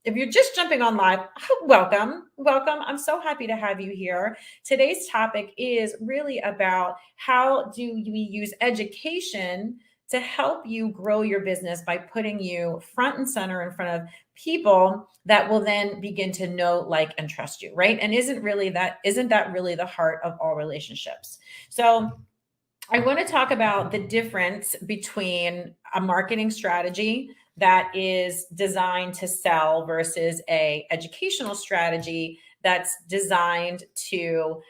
if you're just jumping on live, welcome. I'm so happy to have you here. Today's topic is really about how do we use education to help you grow your business by putting you front and center in front of people that will then begin to know, like, and trust you, right? And isn't that really the heart of all relationships? So I want to talk about the difference between a marketing strategy that is designed to sell versus a educational strategy that's designed to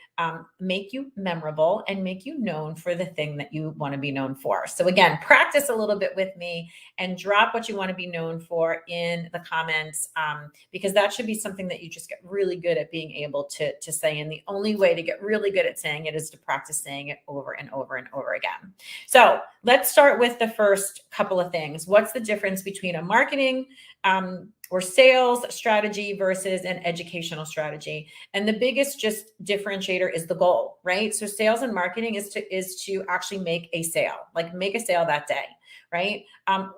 make you memorable and make you known for the thing that you want to be known for. So again, practice a little bit with me and drop what you want to be known for in the comments, because that should be something that you just get really good at being able to say. And the only way to get really good at saying it is to practice saying it over and over and over again. So let's start with the first couple of things. What's the difference between a marketing or sales strategy versus an educational strategy? And the biggest just differentiator is the goal, right? So sales and marketing is to actually make a sale, like make a sale that day, right?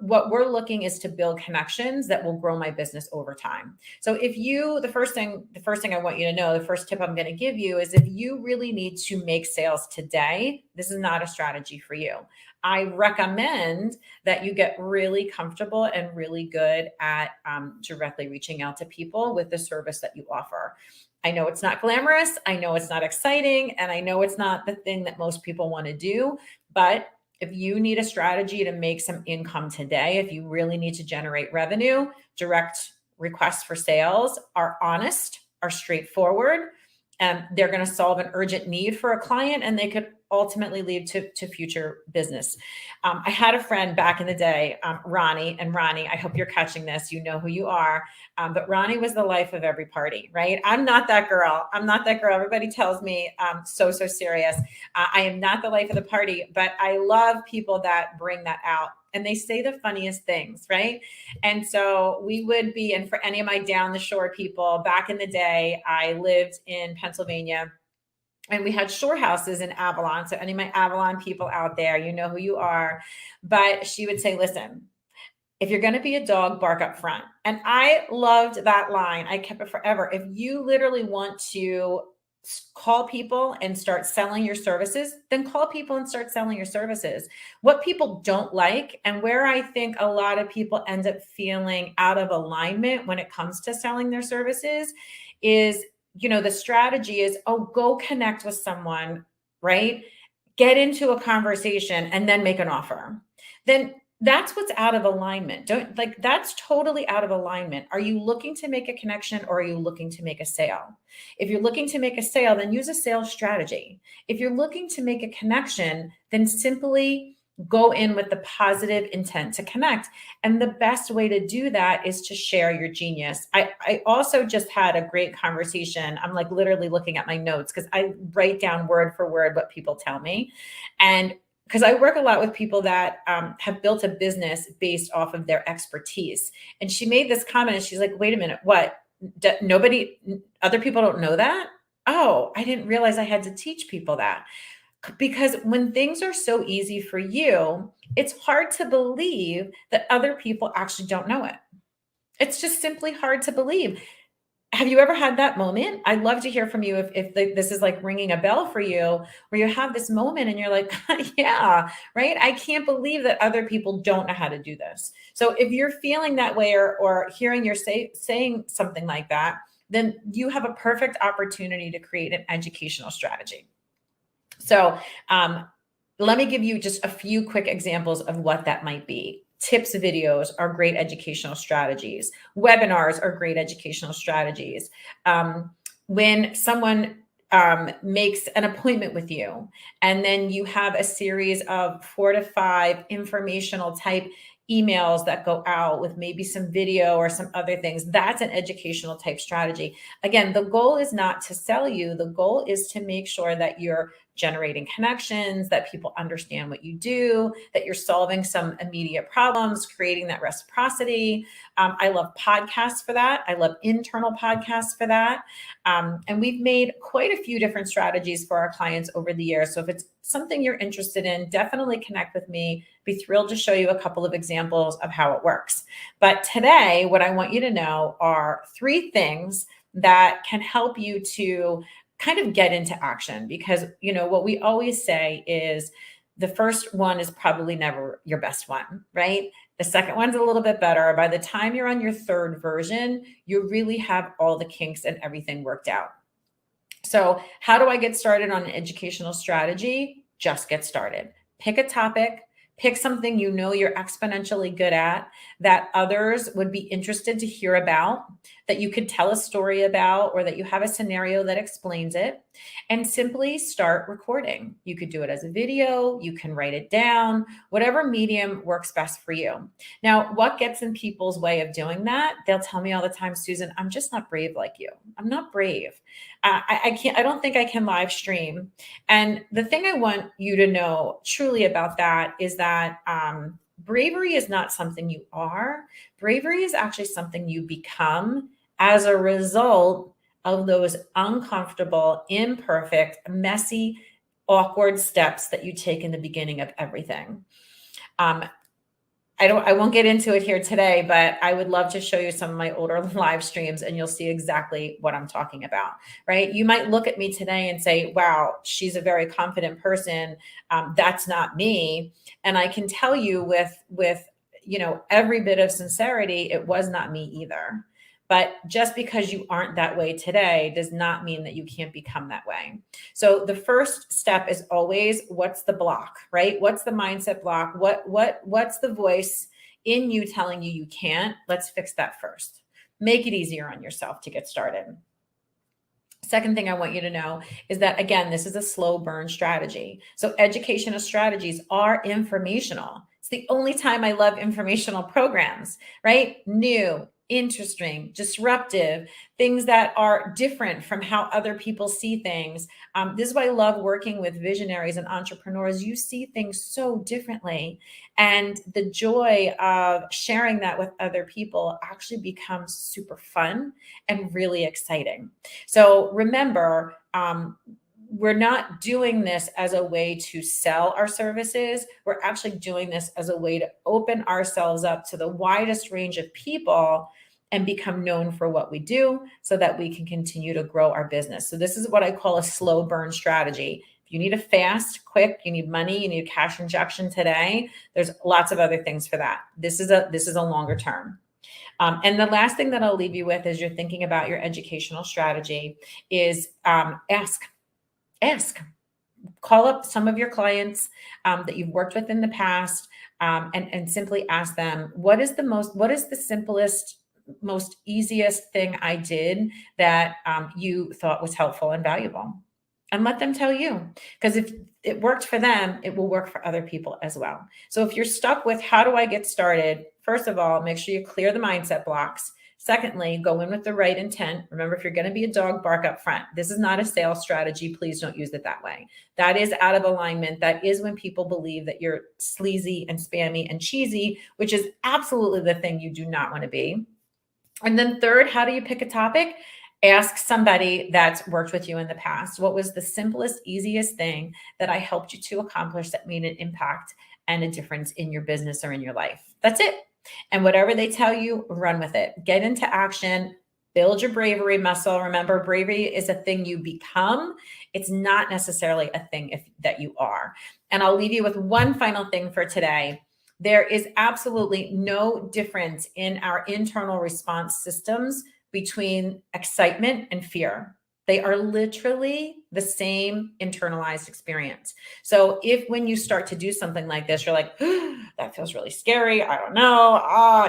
What we're looking is to build connections that will grow my business over time. So if you, the first thing I want you to know, the first tip I'm going to give you is, if you really need to make sales today, this is not a strategy for you. I recommend that you get really comfortable and really good at directly reaching out to people with the service that you offer. I know it's not glamorous. I know it's not exciting. And I know it's not the thing that most people want to do. But if you need a strategy to make some income today, if you really need to generate revenue, direct requests for sales are honest, are straightforward, and they're going to solve an urgent need for a client, and they could ultimately lead to future business. I had a friend back in the day, Ronnie, and Ronnie, I hope you're catching this, you know who you are, but Ronnie was the life of every party, right? I'm not that girl. Everybody tells me I'm so serious. I am not the life of the party, but I love people that bring that out. And they say the funniest things, right? And so we would be, and for any of my down the shore people, back in the day, I lived in Pennsylvania, and we had shore houses in Avalon. So any of my Avalon people out there, you know who you are. But she would say, listen, if you're going to be a dog, bark up front. And I loved that line. I kept it forever. If you literally want to call people and start selling your services, then call people and start selling your services. What people don't like, and where I think a lot of people end up feeling out of alignment when it comes to selling their services, is, the strategy is, oh, go connect with someone, right? Get into a conversation and then make an offer. Then that's what's out of alignment. That's totally out of alignment. Are you looking to make a connection, or are you looking to make a sale? If you're looking to make a sale, then use a sales strategy. If you're looking to make a connection, then simply go in with the positive intent to connect. And the best way to do that is to share your genius. I also just had a great conversation. I'm like literally looking at my notes because I write down word for word what people tell me. And because I work a lot with people that have built a business based off of their expertise. And she made this comment, and she's like, wait a minute, what? Other people don't know that? Oh, I didn't realize I had to teach people that. Because when things are so easy for you, it's hard to believe that other people actually don't know it. It's just simply hard to believe. Have you ever had that moment? I'd love to hear from you if this is like ringing a bell for you, where you have this moment and you're like, yeah, right? I can't believe that other people don't know how to do this. So if you're feeling that way, or hearing you saying something like that, then you have a perfect opportunity to create an educational strategy. So let me give you just a few quick examples of what that might be. Tips videos are great educational strategies. Webinars are great educational strategies. When someone makes an appointment with you, and then you have a series of 4 to 5 informational type emails that go out with maybe some video or some other things, that's an educational type strategy. Again, the goal is not to sell you. The goal is to make sure that you're generating connections, that people understand what you do, that you're solving some immediate problems, creating that reciprocity. I love podcasts for that. I love internal podcasts for that. And we've made quite a few different strategies for our clients over the years. So if it's something you're interested in, definitely connect with me. Be thrilled to show you a couple of examples of how it works. But today, what I want you to know are 3 things that can help you to kind of get into action, because what we always say is the first one is probably never your best one, right? The second one's a little bit better. By the time you're on your 3rd version, you really have all the kinks and everything worked out. So how do I get started on an educational strategy? Just get started. Pick a topic, pick something you're exponentially good at, that others would be interested to hear about, that you could tell a story about, or that you have a scenario that explains it, and simply start recording. You could do it as a video, you can write it down, whatever medium works best for you. Now, what gets in people's way of doing that? They'll tell me all the time, Susan, I'm just not brave like you. I'm not brave. I can't, I don't think I can live stream. And the thing I want you to know truly about that is that bravery is not something you are. Bravery is actually something you become as a result of those uncomfortable, imperfect, messy, awkward steps that you take in the beginning of everything. I won't get into it here today, but I would love to show you some of my older live streams and you'll see exactly what I'm talking about, right? You might look at me today and say, wow, she's a very confident person. That's not me. And I can tell you with every bit of sincerity, it was not me either. But just because you aren't that way today does not mean that you can't become that way. So the first step is always, what's the block, right? What's the mindset block? What's the voice in you telling you can't? Let's fix that first. Make it easier on yourself to get started. Second thing I want you to know is that, again, this is a slow burn strategy. So educational strategies are informational. It's the only time I love informational programs, right? New, interesting, disruptive, things that are different from how other people see things. This is why I love working with visionaries and entrepreneurs. You see things so differently. And the joy of sharing that with other people actually becomes super fun and really exciting. So remember, we're not doing this as a way to sell our services. We're actually doing this as a way to open ourselves up to the widest range of people and become known for what we do so that we can continue to grow our business. So this is what I call a slow burn strategy. If you need a fast, quick, you need money, you need a cash injection today, there's lots of other things for that. This is a longer term. And the last thing that I'll leave you with as you're thinking about your educational strategy is ask. Call up some of your clients that you've worked with in the past and simply ask them, what is the simplest, most easiest thing I did that you thought was helpful and valuable? And let them tell you, because if it worked for them, it will work for other people as well. So if you're stuck with how do I get started, first of all, make sure you clear the mindset blocks. Secondly, go in with the right intent. Remember, if you're going to be a dog, bark up front. This is not a sales strategy. Please don't use it that way. That is out of alignment. That is when people believe that you're sleazy and spammy and cheesy, which is absolutely the thing you do not want to be. And then third, how do you pick a topic? Ask somebody that's worked with you in the past. What was the simplest, easiest thing that I helped you to accomplish that made an impact and a difference in your business or in your life? That's it. And whatever they tell you, run with it. Get into action. Build your bravery muscle. Remember, bravery is a thing you become. It's not necessarily a thing that you are. And I'll leave you with one final thing for today. There is absolutely no difference in our internal response systems between excitement and fear. They are literally the same internalized experience. So if when you start to do something like this, you're like, that feels really scary. I don't know.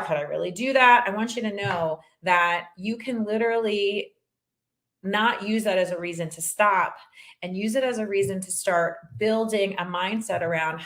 Could I really do that? I want you to know that you can literally not use that as a reason to stop and use it as a reason to start building a mindset around,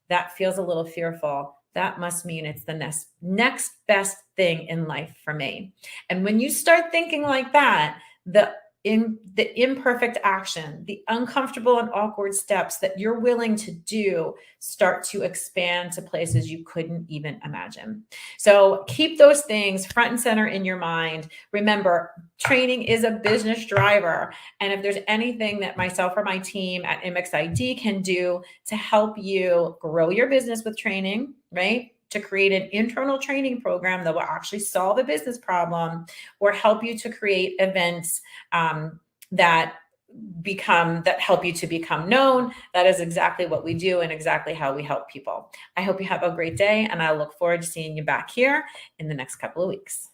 that feels a little fearful. That must mean it's the next best thing in life for me. And when you start thinking like that, the in the imperfect action, the uncomfortable and awkward steps that you're willing to do start to expand to places you couldn't even imagine. So keep those things front and center in your mind. Remember, training is a business driver. And if there's anything that myself or my team at MXID can do to help you grow your business with training, right? To create an internal training program that will actually solve a business problem or help you to create events that help you to become known. That is exactly what we do and exactly how we help people. I hope you have a great day, and I look forward to seeing you back here in the next couple of weeks.